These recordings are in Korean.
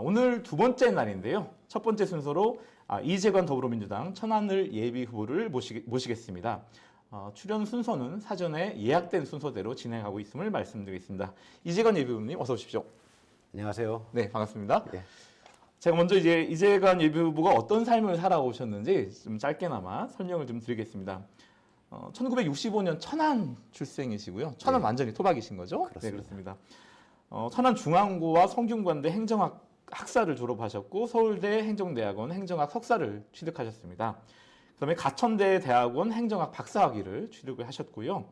오늘 두 번째 날인데요. 첫 번째 순서로 이재관 더불어민주당 천안을 예비 후보를 모시겠습니다. 출연 순서는 사전에 예약된 순서대로 진행하고 있음을 말씀드리겠습니다. 이재관 예비후보님 어서 오십시오. 안녕하세요. 네, 반갑습니다. 예. 제가 먼저 이제 이재관 예비후보가 어떤 삶을 살아오셨는지 좀 짧게나마 설명을 좀 드리겠습니다. 1965년 천안 출생이시고요. 천안 네. 완전히 토박이신 거죠? 그렇습니다. 네, 그렇습니다. 천안 중앙고와 성균관대 행정학 학사를 졸업하셨고 서울대 행정대학원 행정학 석사를 취득하셨습니다. 그다음에 가천대 대학원 행정학 박사학위를 취득을 하셨고요.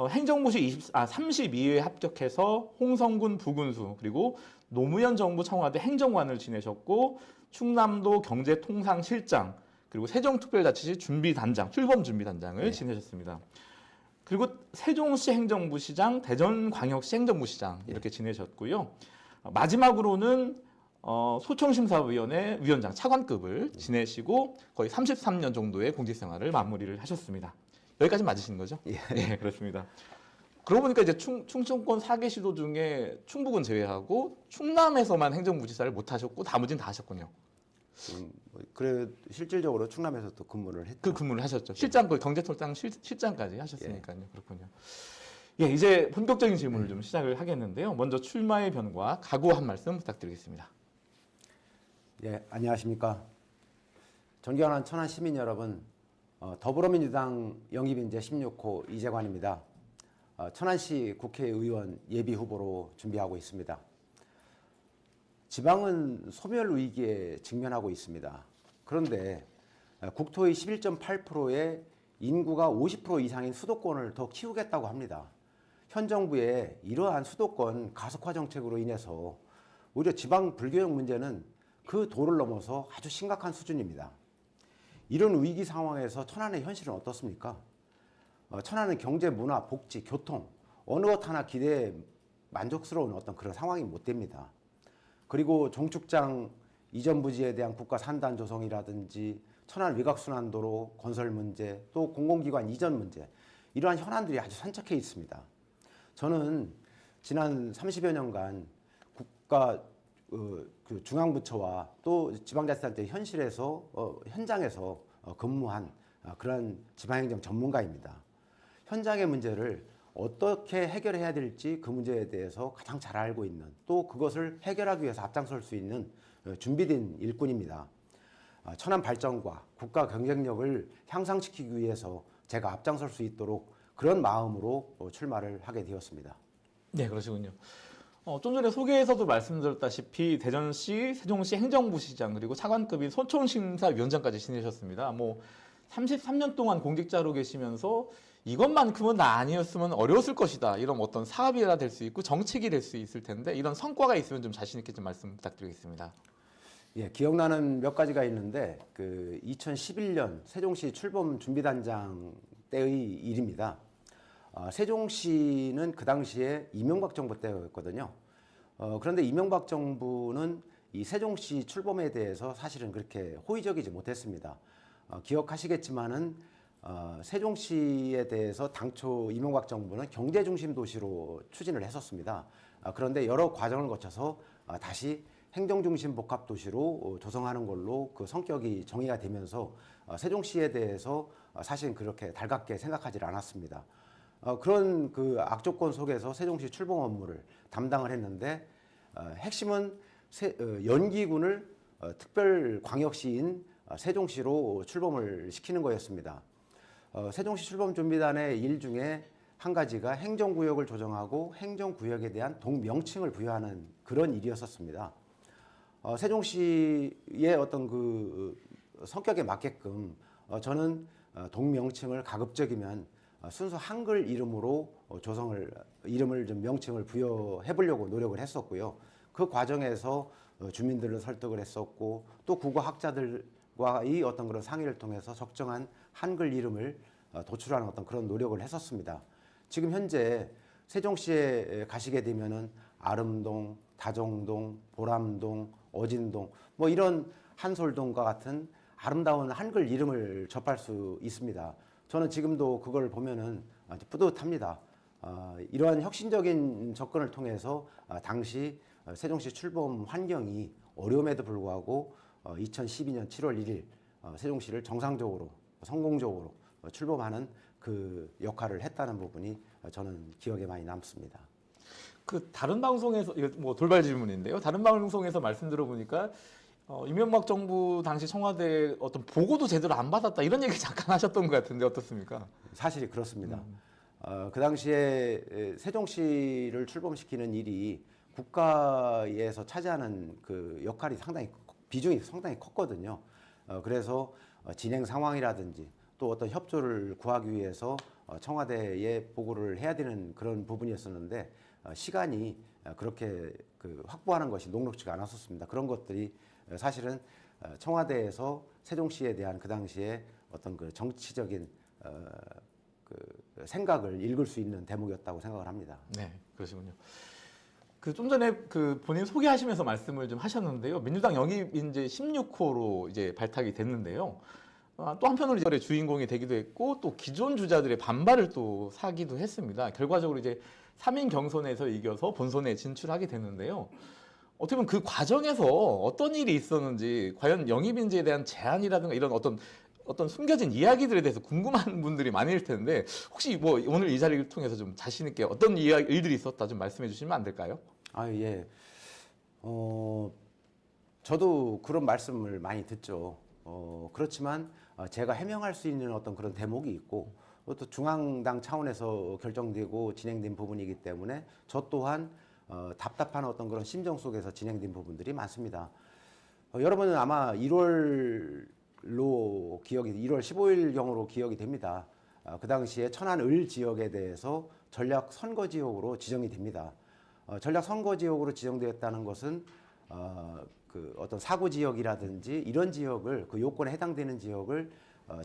행정고시 32회에 합격해서 홍성군 부군수 그리고 노무현 정부 청와대 행정관을 지내셨고 충남도 경제통상실장 그리고 세종특별자치시 준비단장, 출범준비단장을 네. 지내셨습니다. 그리고 세종시 행정부시장, 대전광역시 행정부시장 이렇게 지내셨고요. 마지막으로는 소청심사위원회 위원장 차관급을 지내시고 거의 33년 정도의 공직생활을 마무리를 하셨습니다. 여기까지 맞으시는 거죠? 예. 네, 그렇습니다. 그러고 보니까 이제 충청권 4개 시도 중에 충북은 제외하고 충남에서만 행정부지사를 못 하셨고 나머지는 다 하셨군요. 그래 실질적으로 충남에서 또 근무를 했죠. 그 근무를 하셨죠. 실장, 그 경제통장 실장까지 하셨으니까요. 그렇군요. 예, 이제 본격적인 질문을 좀 시작을 하겠는데요. 먼저 출마의 변과 각오 한 말씀 부탁드리겠습니다. 예, 안녕하십니까. 존경하는 천안 시민 여러분, 더불어민주당 영입인재 16호 이재관입니다. 천안시 국회의원 예비 후보로 준비하고 있습니다. 지방은 소멸 위기에 직면하고 있습니다. 그런데 국토의 11.8%의 인구가 50% 이상인 수도권을 더 키우겠다고 합니다. 현 정부의 이러한 수도권 가속화 정책으로 인해서 오히려 지방 불교역 문제는 그 도를 넘어서 아주 심각한 수준입니다. 이런 위기 상황에서 천안의 현실은 어떻습니까? 천안은 경제, 문화, 복지, 교통 어느 것 하나 기대에 만족스러운 어떤 그런 상황이 못 됩니다. 그리고 종축장 이전 부지에 대한 국가 산단 조성이라든지 천안 외곽순환도로 건설 문제, 또 공공기관 이전 문제, 이러한 현안들이 아주 산적해 있습니다. 저는 지난 30여 년간 국가 그 중앙부처와 또 지방자치단체 현장에서 근무한 그런 지방행정 전문가입니다. 현장의 문제를 어떻게 해결해야 될지 그 문제에 대해서 가장 잘 알고 있는, 또 그것을 해결하기 위해서 앞장설 수 있는 준비된 일꾼입니다. 천안 발전과 국가 경쟁력을 향상시키기 위해서 제가 앞장설 수 있도록 그런 마음으로 출마를 하게 되었습니다. 네, 그러시군요. 좀 전에 소개에서도 말씀드렸다시피 대전시, 세종시 행정부시장 그리고 차관급인 소청심사위원장까지 지내셨습니다. 33년 동안 공직자로 계시면서 이것만큼은 나 아니었으면 어려웠을 것이다. 이런 어떤 사업이라 될 수 있고 정책이 될 수 있을 텐데 이런 성과가 있으면 좀 자신 있게 좀 말씀 부탁드리겠습니다. 예, 기억나는 몇 가지가 있는데 그 2011년 세종시 출범 준비단장 때의 일입니다. 세종시는 그 당시에 이명박 정부 때였거든요. 그런데 이명박 정부는 이 세종시 출범에 대해서 사실은 그렇게 호의적이지 못했습니다. 기억하시겠지만은 세종시에 대해서 당초 이명박 정부는 경제 중심 도시로 추진을 했었습니다. 그런데 여러 과정을 거쳐서 다시 행정 중심 복합 도시로 조성하는 걸로 그 성격이 정의가 되면서 세종시에 대해서 사실은 그렇게 달갑게 생각하지 않았습니다. 그런 그 악조건 속에서 세종시 출범 업무를 담당을 했는데 핵심은 연기군을 특별광역시인 세종시로 출범을 시키는 거였습니다. 세종시 출범준비단의 일 중에 한 가지가 행정구역을 조정하고 행정구역에 대한 동명칭을 부여하는 그런 일이었었습니다. 세종시의 어떤 그 성격에 맞게끔 저는 동명칭을 가급적이면 순수 한글 이름으로 이름을 좀 명칭을 부여해 보려고 노력을 했었고요. 그 과정에서 주민들을 설득을 했었고 또 국어학자들과의 어떤 그런 상의를 통해서 적정한 한글 이름을 도출하는 어떤 그런 노력을 했었습니다. 지금 현재 세종시에 가시게 되면은 아름동, 다정동, 보람동, 어진동 이런 한솔동과 같은 아름다운 한글 이름을 접할 수 있습니다. 저는 지금도 그걸 보면은 아주 뿌듯합니다. 이러한 혁신적인 접근을 통해서 당시 세종시 출범 환경이 어려움에도 불구하고 2012년 7월 1일 세종시를 정상적으로 성공적으로 출범하는 그 역할을 했다는 부분이 저는 기억에 많이 남습니다. 그 다른 방송에서 이거 뭐 돌발 질문인데요. 다른 방송에서 말씀 들어보니까 이명박 정부 당시 청와대 어떤 보고도 제대로 안 받았다 이런 얘기 잠깐 하셨던 것 같은데 어떻습니까? 사실이 그렇습니다. 그 당시에 세종시를 출범시키는 일이 국가에서 차지하는 그 역할이 비중이 상당히 컸거든요. 그래서 진행 상황이라든지 또 어떤 협조를 구하기 위해서 청와대에 보고를 해야 되는 그런 부분이었었는데 시간이 그렇게 그 확보하는 것이 녹록지가 않았었습니다. 그런 것들이 사실은 청와대에서 세종시에 대한 그 당시에 어떤 그 정치적인 그 생각을 읽을 수 있는 대목이었다고 생각을 합니다. 네, 그러시군요. 그 좀 전에 그 본인 소개하시면서 말씀을 좀 하셨는데요. 민주당 영입 인재 16호로 이제 발탁이 됐는데요. 또 한편으로 이번에 주인공이 되기도 했고 또 기존 주자들의 반발을 또 사기도 했습니다. 결과적으로 이제 3인 경선에서 이겨서 본선에 진출하게 됐는데요. 어떻게 보면 그 과정에서 어떤 일이 있었는지 과연 영입 인재에 대한 제안이라든가 이런 어떤 숨겨진 이야기들에 대해서 궁금한 분들이 많을 텐데 혹시 뭐 오늘 이 자리를 통해서 좀 자신 있게 어떤 일들이 있었다 좀 말씀해 주시면 안 될까요? 예. 저도 그런 말씀을 많이 듣죠. 그렇지만 제가 해명할 수 있는 어떤 그런 대목이 있고 또 중앙당 차원에서 결정되고 진행된 부분이기 때문에 저 또한 답답한 어떤 그런 심정 속에서 진행된 부분들이 많습니다. 여러분은 아마 1월 15일경으로 기억이 됩니다. 그 당시에 천안을 지역에 대해서 전략 선거 지역으로 지정이 됩니다. 전략 선거 지역으로 지정되었다는 것은 그 어떤 사고 지역이라든지 이런 지역을 그 요건에 해당되는 지역을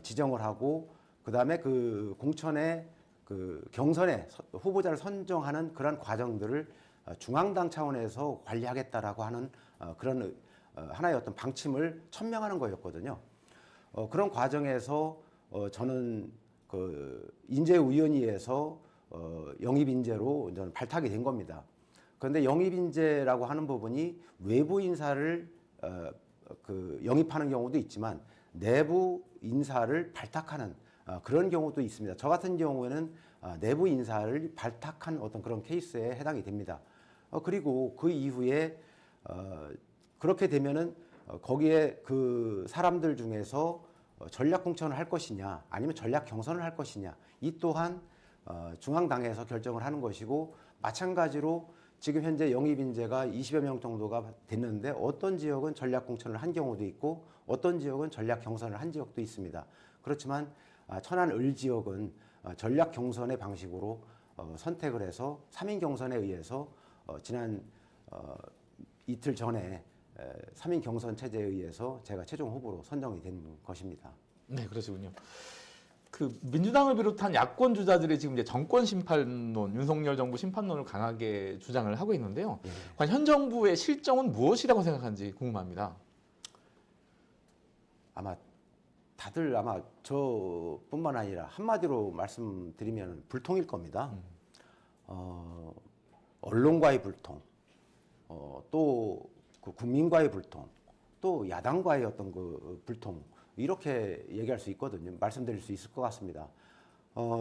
지정을 하고 그 다음에 그 공천의 그 경선에 후보자를 선정하는 그런 과정들을 중앙당 차원에서 관리하겠다라고 하는 그런 하나의 어떤 방침을 천명하는 거였거든요. 그런 과정에서 저는 그 인재위원회에서 영입 인재로 저는 발탁이 된 겁니다. 그런데 영입 인재라고 하는 부분이 외부 인사를 그 영입하는 경우도 있지만 내부 인사를 발탁하는 그런 경우도 있습니다. 저 같은 경우에는 내부 인사를 발탁한 어떤 그런 케이스에 해당이 됩니다. 그리고 그 이후에 그렇게 되면은 거기에 그 사람들 중에서 전략 공천을 할 것이냐 아니면 전략 경선을 할 것이냐 이 또한 중앙당에서 결정을 하는 것이고 마찬가지로 지금 현재 영입 인재가 20여 명 정도가 됐는데 어떤 지역은 전략 공천을 한 경우도 있고 어떤 지역은 전략 경선을 한 지역도 있습니다. 그렇지만 천안을 지역은 전략 경선의 방식으로 선택을 해서 3인 경선에 의해서 지난 이틀 전에 3인 경선 체제에 의해서 제가 최종 후보로 선정이 된 것입니다. 네, 그러시군요. 그 민주당을 비롯한 야권 주자들이 지금 이제 정권 심판론, 윤석열 정부 심판론을 강하게 주장을 하고 있는데요. 과연 현 정부의 실정은 무엇이라고 생각하는지 궁금합니다. 다들 저뿐만 아니라 한마디로 말씀드리면 불통일 겁니다. 언론과의 불통, 또 그 국민과의 불통, 또 야당과의 어떤 그 불통 이렇게 얘기할 수 있거든요. 말씀드릴 수 있을 것 같습니다.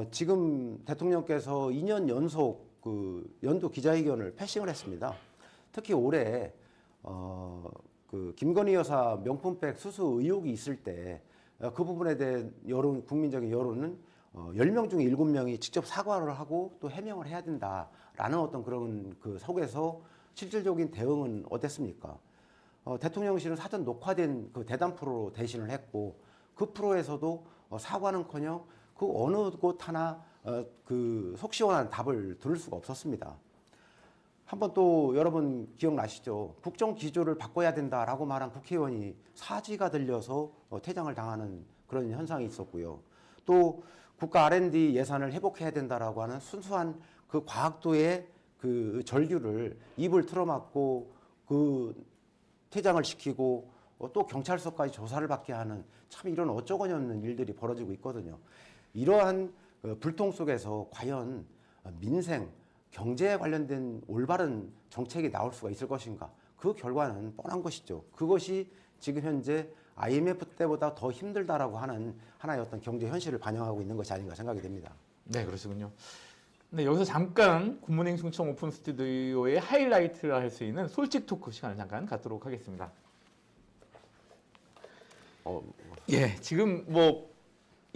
지금 대통령께서 2년 연속 그 연도 기자회견을 패싱을 했습니다. 특히 올해 그 김건희 여사 명품백 수수 의혹이 있을 때 그 부분에 대한 국민적인 여론은 10명 중에 7명이 직접 사과를 하고 또 해명을 해야 된다라는 어떤 그런 그 속에서 실질적인 대응은 어땠습니까? 대통령실은 사전 녹화된 그 대담 프로로 대신을 했고 그 프로에서도 사과는커녕 그 어느 곳 하나 그 속 시원한 답을 들을 수가 없었습니다. 한번 또 여러분 기억나시죠? 국정 기조를 바꿔야 된다라고 말한 국회의원이 사지가 들려서 퇴장을 당하는 그런 현상이 있었고요. 또 국가 R&D 예산을 회복해야 된다라고 하는 순수한 그 과학도의 그 절규를 입을 틀어막고 그 퇴장을 시키고 또 경찰서까지 조사를 받게 하는 참 이런 어처구니 없는 일들이 벌어지고 있거든요. 이러한 불통 속에서 과연 민생, 경제에 관련된 올바른 정책이 나올 수가 있을 것인가? 그 결과는 뻔한 것이죠. 그것이 지금 현재 IMF 때보다 더 힘들다라고 하는 하나의 어떤 경제 현실을 반영하고 있는 것이 아닌가 생각이 됩니다. 네, 그러시군요. 네, 여기서 잠깐 굿모닝 충청 오픈 스튜디오의 하이라이트라 할 수 있는 솔직 토크 시간을 잠깐 갖도록 하겠습니다. 예, 지금 뭐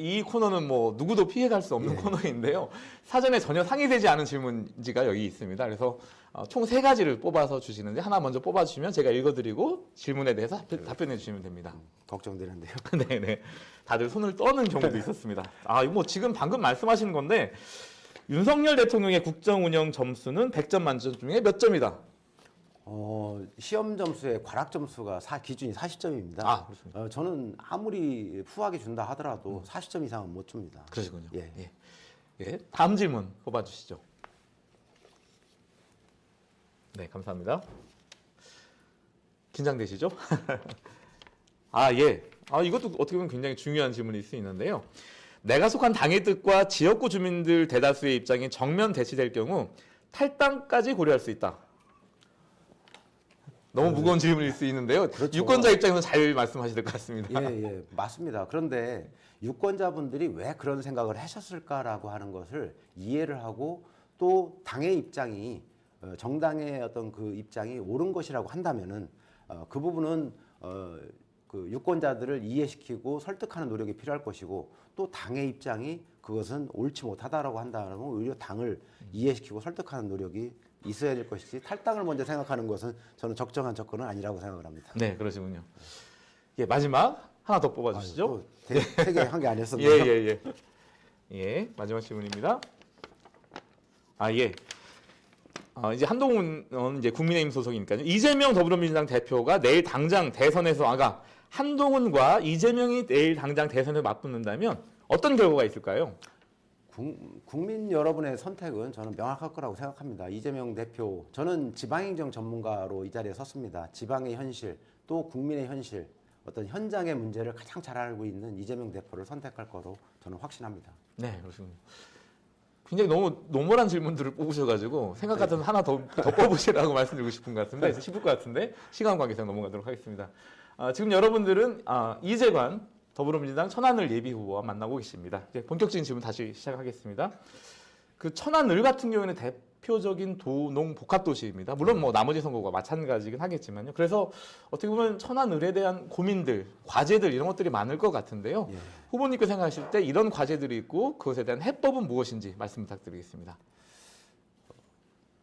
이 코너는 뭐 누구도 피해갈 수 없는 코너인데요. 사전에 전혀 상의되지 않은 질문지가 여기 있습니다. 그래서 총 3가지를 뽑아서 주시는데 하나 먼저 뽑아주시면 제가 읽어드리고 질문에 대해서 답변해 주시면 됩니다. 걱정되는데요. 네네. 다들 손을 떠는 경우도 있었습니다. 아, 뭐 지금 방금 말씀하신 건데 윤석열 대통령의 국정 운영 점수는 100점 만점 중에 몇 점이다? 시험 점수의 과락 점수가 기준이 40점입니다. 아, 그렇습니다. 저는 아무리 후하게 준다 하더라도 40점 이상은 못 줍니다. 그러시군요. 예. 예. 예. 다음 질문 뽑아주시죠. 네, 감사합니다. 긴장되시죠? 아, 예. 이것도 어떻게 보면 굉장히 중요한 질문일 수 있는데요. 내가 속한 당의 뜻과 지역구 주민들 대다수의 입장이 정면 대치될 경우 탈당까지 고려할 수 있다. 너무 무거운 질문일 수 있는데요. 그렇죠. 유권자 입장에서 잘 말씀하셔야 될 것 같습니다. 예, 맞습니다. 그런데 유권자분들이 왜 그런 생각을 하셨을까라고 하는 것을 이해를 하고 또 당의 입장이 정당의 어떤 그 입장이 옳은 것이라고 한다면은 그 부분은 그 유권자들을 이해시키고 설득하는 노력이 필요할 것이고 또 당의 입장이 그것은 옳지 못하다라고 한다면 오히려 당을 이해시키고 설득하는 노력이 있어야 될 것이지 탈당을 먼저 생각하는 것은 저는 적정한 접근은 아니라고 생각을 합니다. 네, 그러시군요. 예, 마지막 하나 더 뽑아주시죠. 3개 한 게 아니었었나요? 예. 예, 마지막 질문입니다. 아, 예. 이제 한동훈 이제 국민의힘 소속이니까요. 이재명 더불어민주당 대표가 내일 당장 대선에서 한동훈과 이재명이 내일 당장 대선에 맞붙는다면 어떤 결과가 있을까요? 국민 여러분의 선택은 저는 명확할 거라고 생각합니다. 이재명 대표, 저는 지방행정 전문가로 이 자리에 섰습니다. 지방의 현실, 또 국민의 현실, 어떤 현장의 문제를 가장 잘 알고 있는 이재명 대표를 선택할 거로 저는 확신합니다. 네, 그렇습니다. 굉장히 너무 노멀한 질문들을 뽑으셔가지고 생각 같아서 하나 더 뽑으시라고 말씀드리고 싶은 것 같은데 싶을 것 같은데 시간 관계상 넘어가도록 하겠습니다. 지금 여러분들은 이재관 더불어민주당 천안을 예비 후보와 만나고 계십니다. 이제 본격적인 질문 다시 시작하겠습니다. 그 천안을 같은 경우에는 대표적인 도농 복합 도시입니다. 물론 뭐 나머지 선거가 마찬가지긴 하겠지만요. 그래서 어떻게 보면 천안을에 대한 고민들, 과제들 이런 것들이 많을 것 같은데요. 예. 후보님께서 생각하실 때 이런 과제들이 있고 그것에 대한 해법은 무엇인지 말씀 부탁드리겠습니다.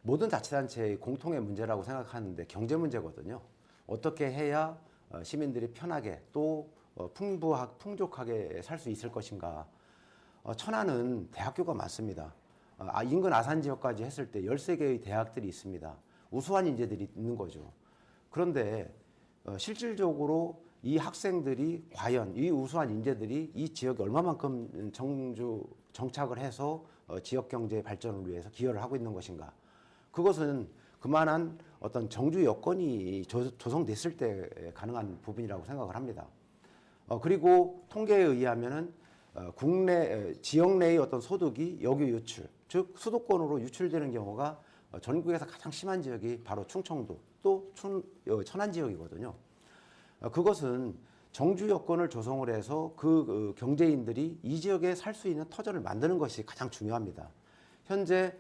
모든 자치단체의 공통의 문제라고 생각하는데 경제 문제거든요. 어떻게 해야 시민들이 편하게 또 풍족하게 살 수 있을 것인가. 천안은 대학교가 많습니다. 인근 아산 지역까지 했을 때 13개의 대학들이 있습니다. 우수한 인재들이 있는 거죠. 그런데 실질적으로 이 학생들이 과연 이 우수한 인재들이 이 지역에 얼마만큼 정착을 해서 지역 경제 발전을 위해서 기여를 하고 있는 것인가. 그것은 그만한 어떤 정주 여건이 조성됐을 때 가능한 부분이라고 생각을 합니다. 그리고 통계에 의하면은 지역 내의 어떤 소득이 여기 유출, 즉 수도권으로 유출되는 경우가 전국에서 가장 심한 지역이 바로 충청도 또 천안 지역이거든요. 그것은 정주 여건을 조성을 해서 그 경제인들이 이 지역에 살 수 있는 터전을 만드는 것이 가장 중요합니다. 현재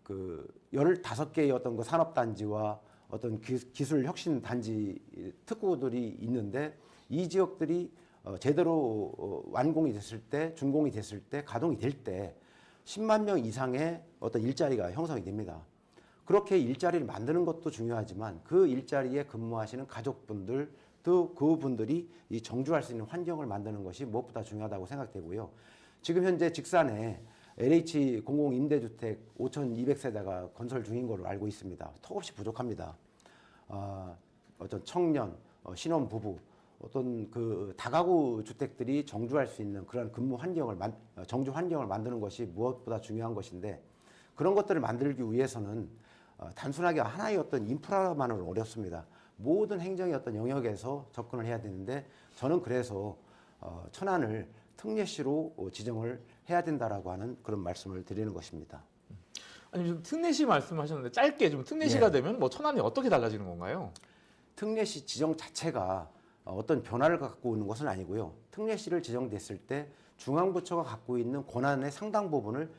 그 15개의 어떤 그 산업단지와 어떤 기술 혁신 단지 특구들이 있는데 이 지역들이 제대로 완공이 됐을 때, 준공이 됐을 때, 가동이 될 때 10만 명 이상의 어떤 일자리가 형성이 됩니다. 그렇게 일자리를 만드는 것도 중요하지만 그 일자리에 근무하시는 가족분들 또 그분들이 이 정주할 수 있는 환경을 만드는 것이 무엇보다 중요하다고 생각되고요. 지금 현재 직산에 LH 공공임대주택 5,200세대가 건설 중인 걸로 알고 있습니다. 턱없이 부족합니다. 어떤 청년, 신혼부부, 어떤 그 다가구 주택들이 정주할 수 있는 그런 근무 환경을 정주 환경을 만드는 것이 무엇보다 중요한 것인데 그런 것들을 만들기 위해서는 단순하게 하나의 어떤 인프라만은 어렵습니다. 모든 행정의 어떤 영역에서 접근을 해야 되는데 저는 그래서 천안을 특례시로 지정을 해야 된다라고 하는 그런 말씀을 드리는 것입니다. 아니 좀 특례시 말씀하셨는데 짧게 좀 특례시가 예. 되면 뭐 천안이 어떻게 달라지는 건가요? 특례시 지정 자체가 어떤 변화를 갖고 있는 것은 아니고요. 특례시를 지정됐을 때 중앙부처가 갖고 있는 권한의 상당 부분을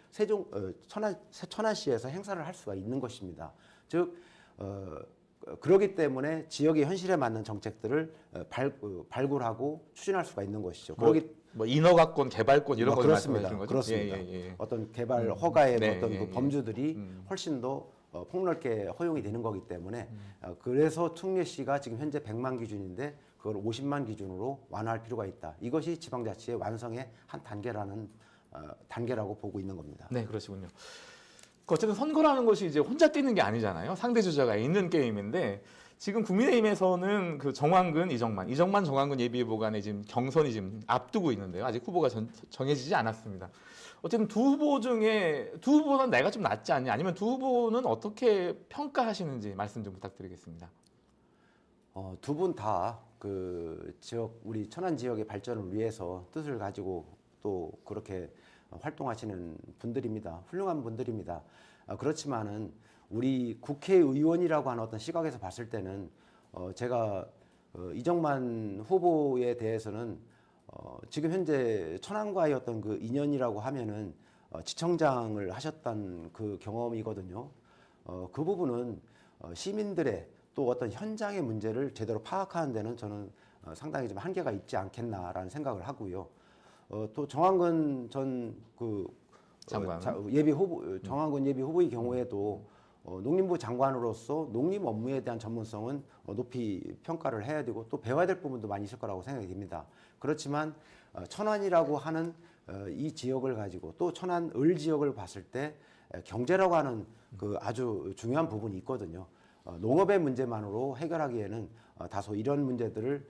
천안시에서 행사를 할 수가 있는 것입니다. 즉 그렇기 때문에 지역의 현실에 맞는 정책들을 발굴하고 추진할 수가 있는 것이죠. 뭐 인허가권, 개발권 이런 거 그렇습니다. 말씀하시는 거죠? 그렇습니다. 예. 어떤 개발 허가의 네, 어떤 예, 그 예. 범주들이 훨씬 더 폭넓게 허용이 되는 거기 때문에 그래서 특례시가 지금 현재 100만 기준인데 그걸 50만 기준으로 완화할 필요가 있다. 이것이 지방자치의 완성의 한 단계라고 보고 있는 겁니다. 네, 그러시군요. 어쨌든 선거라는 것이 이제 혼자 뛰는 게 아니잖아요. 상대 주자가 있는 게임인데 지금 국민의힘에서는 그 정황근, 이정만 정황근 예비후보 간에 지금 경선이 지금 앞두고 있는데요. 아직 후보가 정해지지 않았습니다. 어쨌든 두 후보 중에 두 후보는 내가 좀 낫지 않냐, 아니면 두 후보는 어떻게 평가하시는지 말씀 좀 부탁드리겠습니다. 두 분 다 그 지역 우리 천안 지역의 발전을 위해서 뜻을 가지고 또 그렇게 활동하시는 분들입니다. 훌륭한 분들입니다. 그렇지만은 우리 국회의원이라고 하는 어떤 시각에서 봤을 때는 제가 이정만 후보에 대해서는 지금 현재 천안과의 어떤 그 인연이라고 하면은 지청장을 하셨던 그 경험이거든요. 그 부분은 시민들의 또 어떤 현장의 문제를 제대로 파악하는 데는 저는 상당히 좀 한계가 있지 않겠나라는 생각을 하고요. 또 정황근 전 그 장관 예비 후보 정황근 예비 후보의 경우에도 농림부 장관으로서 농림 업무에 대한 전문성은 높이 평가를 해야 되고 또 배워야 될 부분도 많이 있을 거라고 생각이 됩니다. 그렇지만 천안이라고 하는 이 지역을 가지고 또 천안 을 지역을 봤을 때 경제라고 하는 그 아주 중요한 부분이 있거든요. 농업의 문제만으로 해결하기에는 다소 이런 문제들을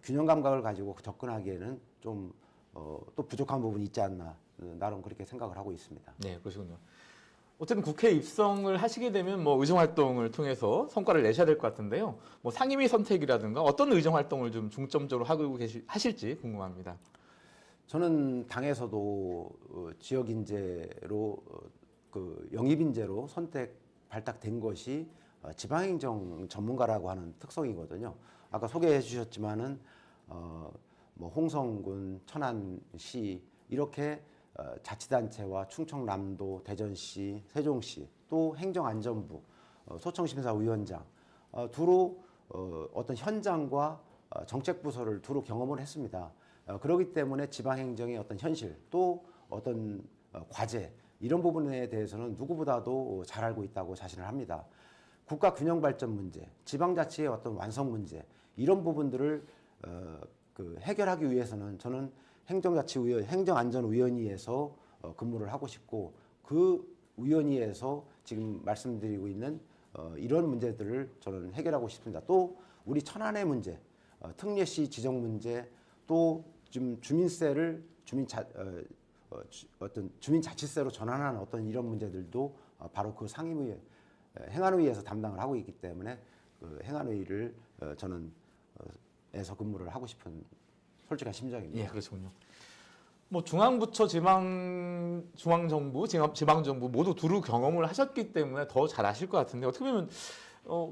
균형 감각을 가지고 접근하기에는 좀 또 부족한 부분이 있지 않나 나름 그렇게 생각을 하고 있습니다. 네, 그러시군요. 어쨌든 국회 입성을 하시게 되면 뭐 의정 활동을 통해서 성과를 내셔야 될 것 같은데요. 뭐 상임위 선택이라든가 어떤 의정 활동을 좀 중점적으로 하실지 궁금합니다. 저는 당에서도 지역 인재로 그 영입 인재로 발탁된 것이 지방행정 전문가라고 하는 특성이거든요. 아까 소개해 주셨지만은 뭐 홍성군, 천안시 이렇게 자치단체와 충청남도, 대전시, 세종시 또 행정안전부, 소청심사위원장 두루 어떤 현장과 정책부서를 두루 경험을 했습니다. 그렇기 때문에 지방행정의 어떤 현실 또 어떤 과제 이런 부분에 대해서는 누구보다도 잘 알고 있다고 자신을 합니다. 국가 균형 발전 문제, 지방자치의 어떤 완성 문제 이런 부분들을 해결하기 위해서는 저는 행정안전위원회에서 근무를 하고 싶고 그 위원회에서 지금 말씀드리고 있는 이런 문제들을 저는 해결하고 싶습니다. 또 우리 천안의 문제, 특례시 지정 문제, 또 지금 주민세를 어떤 주민자치세로 전환하는 어떤 이런 문제들도 바로 그 상임위 행안위에서 담당을 하고 있기 때문에 그 행안위를 저는 에서 근무를 하고 싶은 솔직한 심정입니다. 예, 그렇군요. 뭐 중앙부처, 중앙정부, 지방정부 모두 두루 경험을 하셨기 때문에 더 잘 아실 것 같은데 어떻게 보면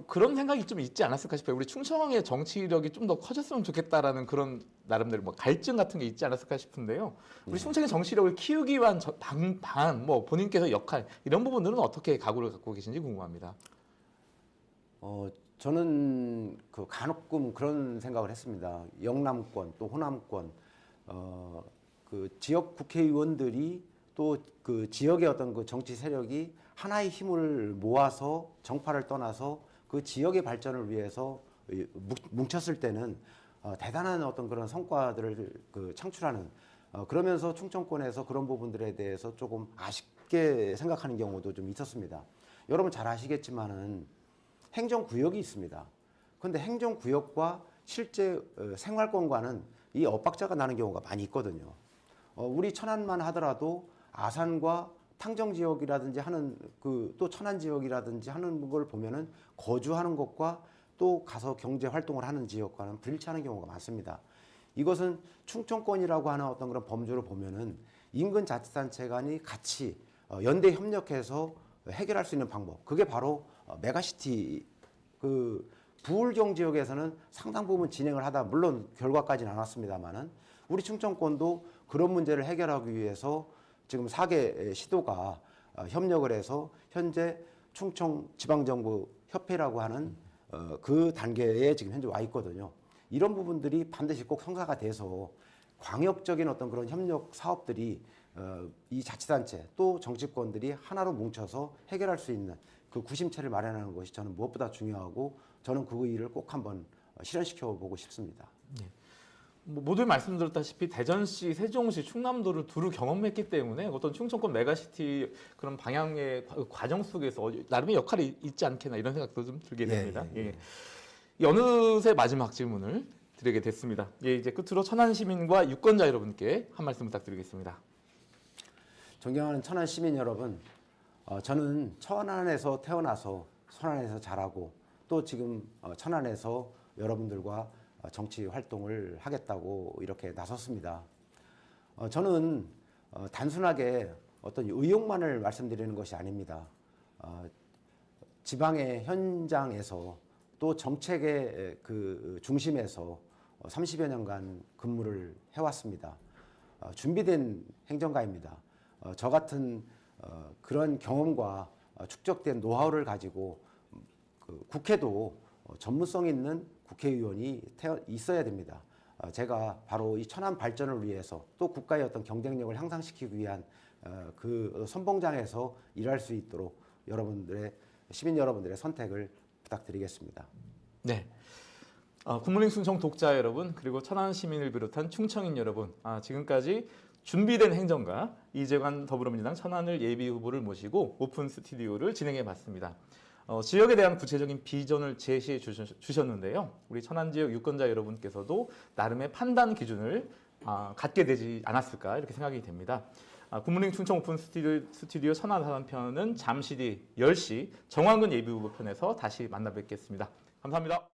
그런 생각이 좀 있지 않았을까 싶어요. 우리 충청의 정치력이 좀 더 커졌으면 좋겠다라는 그런 나름대로 뭐 갈증 같은 게 있지 않았을까 싶은데요. 우리 충청의 정치력을 키우기 위한 방안, 뭐 본인께서 역할 이런 부분들은 어떻게 각오를 갖고 계신지 궁금합니다. 저는 그 간혹금 그런 생각을 했습니다. 영남권 또 호남권 그 지역 국회의원들이 또 그 지역의 어떤 그 정치 세력이 하나의 힘을 모아서 정파를 떠나서 그 지역의 발전을 위해서 뭉쳤을 때는 대단한 어떤 그런 성과들을 그 창출하는 그러면서 충청권에서 그런 부분들에 대해서 조금 아쉽게 생각하는 경우도 좀 있었습니다. 여러분 잘 아시겠지만은 행정구역이 있습니다. 그런데 행정구역과 실제 생활권과는 이 엇박자가 나는 경우가 많이 있거든요. 우리 천안만 하더라도 아산과 탕정 지역이라든지 하는 또 천안 지역이라든지 하는 걸 보면은 거주하는 것과 또 가서 경제 활동을 하는 지역과는 불일치하는 경우가 많습니다. 이것은 충청권이라고 하는 어떤 그런 범주를 보면은 인근 자치단체 간이 같이 연대 협력해서 해결할 수 있는 방법, 그게 바로 메가시티. 그 부울경 지역에서는 상당 부분 진행을 하다, 물론 결과까지는 안 왔습니다만은 우리 충청권도 그런 문제를 해결하기 위해서 지금 4개 시도가 협력을 해서 현재 충청지방정부협회라고 하는 그 단계에 지금 현재 와 있거든요. 이런 부분들이 반드시 꼭 성사가 돼서 광역적인 어떤 그런 협력 사업들이 이 자치단체 또 정치권들이 하나로 뭉쳐서 해결할 수 있는 그 구심체를 마련하는 것이 저는 무엇보다 중요하고, 저는 그 일을 꼭 한번 실현시켜 보고 싶습니다. 뭐 모두 말씀드렸다시피 대전시, 세종시, 충남도를 두루 경험했기 때문에 어떤 충청권 메가시티 그런 방향의 과정 속에서 나름의 역할이 있지 않겠나 이런 생각도 좀 들게 됩니다. 어느새 마지막 질문을 드리게 됐습니다. 이제 끝으로 천안 시민과 유권자 여러분께 한 말씀 부탁드리겠습니다. 존경하는 천안 시민 여러분, 저는 천안에서 태어나서 천안에서 자라고 또 지금 천안에서 여러분들과 정치 활동을 하겠다고 이렇게 나섰습니다. 저는 단순하게 어떤 의욕만을 말씀드리는 것이 아닙니다. 지방의 현장에서 또 정책의 그 중심에서 30여 년간 근무를 해왔습니다. 준비된 행정가입니다. 저 같은 그런 경험과 축적된 노하우를 가지고 그 국회도 전문성 있는 국회의원이 있어야 됩니다. 제가 바로 이 천안 발전을 위해서 또 국가의 어떤 경쟁력을 향상시키기 위한 그 선봉장에서 일할 수 있도록 시민 여러분들의 선택을 부탁드리겠습니다. 네. 굿모닝 충청 독자 여러분, 그리고 천안 시민을 비롯한 충청인 여러분, 지금까지 준비된 행정가 이재관 더불어민주당 천안을 예비 후보를 모시고 오픈 스튜디오를 진행해 봤습니다. 지역에 대한 구체적인 비전을 제시해 주셨는데요. 우리 천안 지역 유권자 여러분께서도 나름의 판단 기준을 갖게 되지 않았을까 이렇게 생각이 됩니다. 굿모닝 충청 오픈 스튜디오 천안 사단편은 잠시 뒤 10시 정황근 예비후보 편에서 다시 만나 뵙겠습니다. 감사합니다.